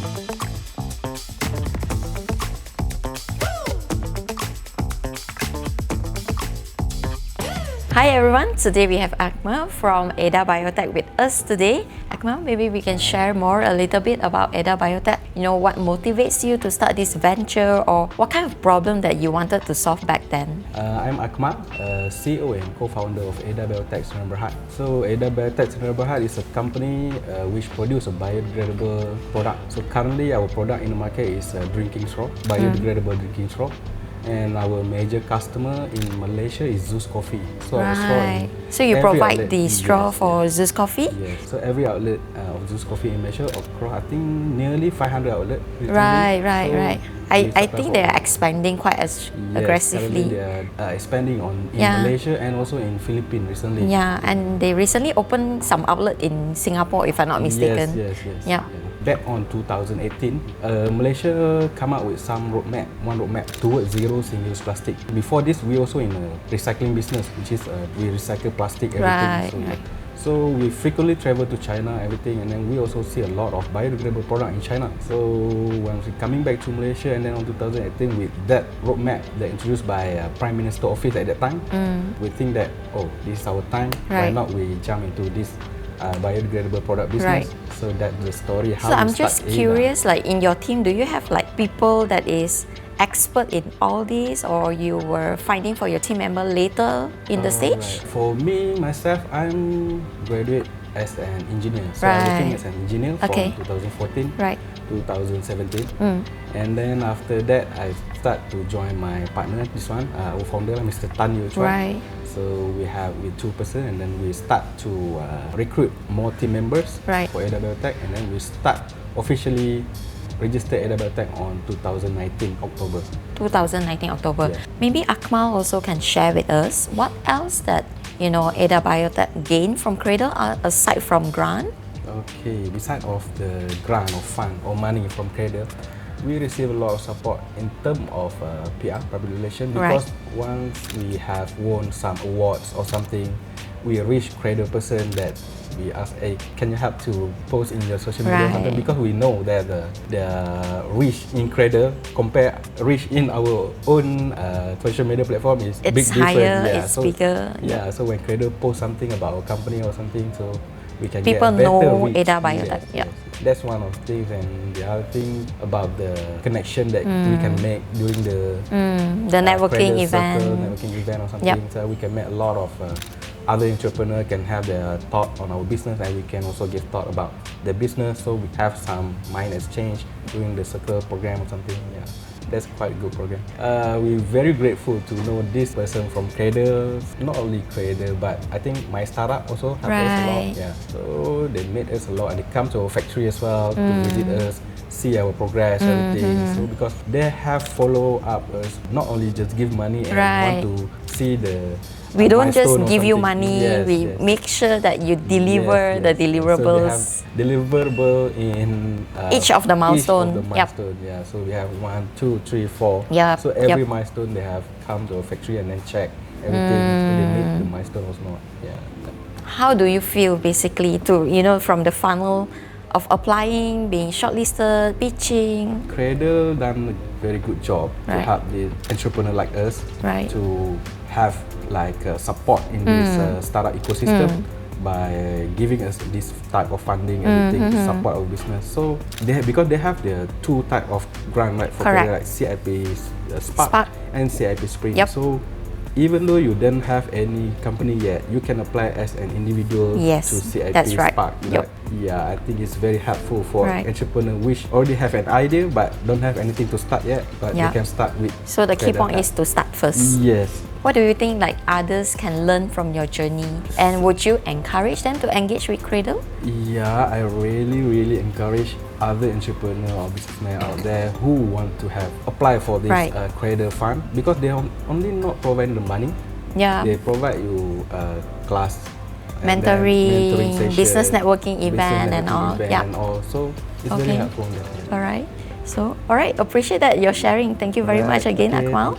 Hi everyone, today we have Akmal from ADA Biotech with us today. Akmal, maybe we can share more a little bit about ADA Biotech. You know, what motivates you to start this venture, or what kind of problem that you wanted to solve back then? I'm Akmal, CEO and co-founder of ADA Biotech Sdn Bhd. So ADA Biotech Sdn Bhd is a company which produces a biodegradable product. So currently our product in the market is a drinking straw, biodegradable drinking straw. And our major customer in Malaysia is Zeus Coffee. So our straw in so you every provide outlet, the straw for Zeus Coffee? Yes. So every outlet of Zeus Coffee in Malaysia, across I think nearly 500 outlets. Right. I think they are expanding quite aggressively. They are expanding in Malaysia and also in Philippines recently. Yeah, and they recently opened some outlet in Singapore, if I'm not mistaken. Yes. Yeah. Back on 2018, Malaysia come up with one roadmap towards zero single-use plastic. Before this, we also in a recycling business, which is we recycle plastic, everything. So we frequently travel to China, everything, and then we also see a lot of biodegradable product in China. So when we coming back to Malaysia, and then on 2018 with that roadmap that introduced by Prime Minister Office at that time, we think that this is our time. Why not we jump into this biodegradable product business? So that's the story. So I'm just curious, like in your team, do you have like people that is expert in all these, or you were finding for your team member later in the stage? For me, myself, I'm graduate as an engineer. So I'm working as an engineer from 2014 2017. And then after that, I start to join my partner, this one, our founder, Mr. Tan Yu Chuan. So we have with 2 person, and then we start to recruit more team members for ADA Biotech, and then we start officially register ADA Biotech on 2019 October. 2019 October. Maybe Akmal also can share with us what else that ADA Biotech gained from Cradle aside from grant. Okay, beside of the grant or fund or money from Cradle, we receive a lot of support in terms of PR, public relations, because once we have won some awards or something, we reach Cradle person that we ask, hey, can you help to post in your social media or something? Because we know that the reach in Cradle compare reach in our own social media platform is big higher, difference. It's bigger. So when Cradle post something about our company or something, so we can people get better know reach. ADA Biotech. That's one of the things, and the other thing about the connection that we can make during the networking event or something. So we can make a lot of other entrepreneurs can have their thought on our business, and we can also give thought about the business. So we have some mind exchange during the circle program or something. That's quite a good program. We're very grateful to know this person from Cradle, not only Cradle, but I think my startup also helped us a lot. So they made us a lot, and they come to our factory as well to visit us, see our progress, everything. So because they have follow up us, not only just give money and want to see the we don't just give you money, we make sure that you deliver the deliverables. So they have deliverable in each of the milestones. So we have 1, 2, 3, 4. So every milestone they have come to a factory and then check everything. So they meet the milestone or not. How do you feel basically to from the funnel of applying, being shortlisted, pitching? Cradle done a very good job to help the entrepreneur like us to have like support in this startup ecosystem by giving us this type of funding, everything to support our business. So because they have the 2 type of grant, for Cradle, like CIP Spark and CIP Spring. So even though you don't have any company yet, you can apply as an individual to CIP Spark. I think it's very helpful for entrepreneurs which already have an idea but don't have anything to start yet, but they can start with. So the key point is to start first. Yes. What do you think like others can learn from your journey, and would you encourage them to engage with Cradle? I really encourage other entrepreneurs or businessmen out there who want to apply for this Cradle fund, because they are only not providing the money. They provide you class, mentoring session, business networking event and all. So it's very helpful. Alright. So, appreciate that you're sharing. Thank you very much again, Akmal.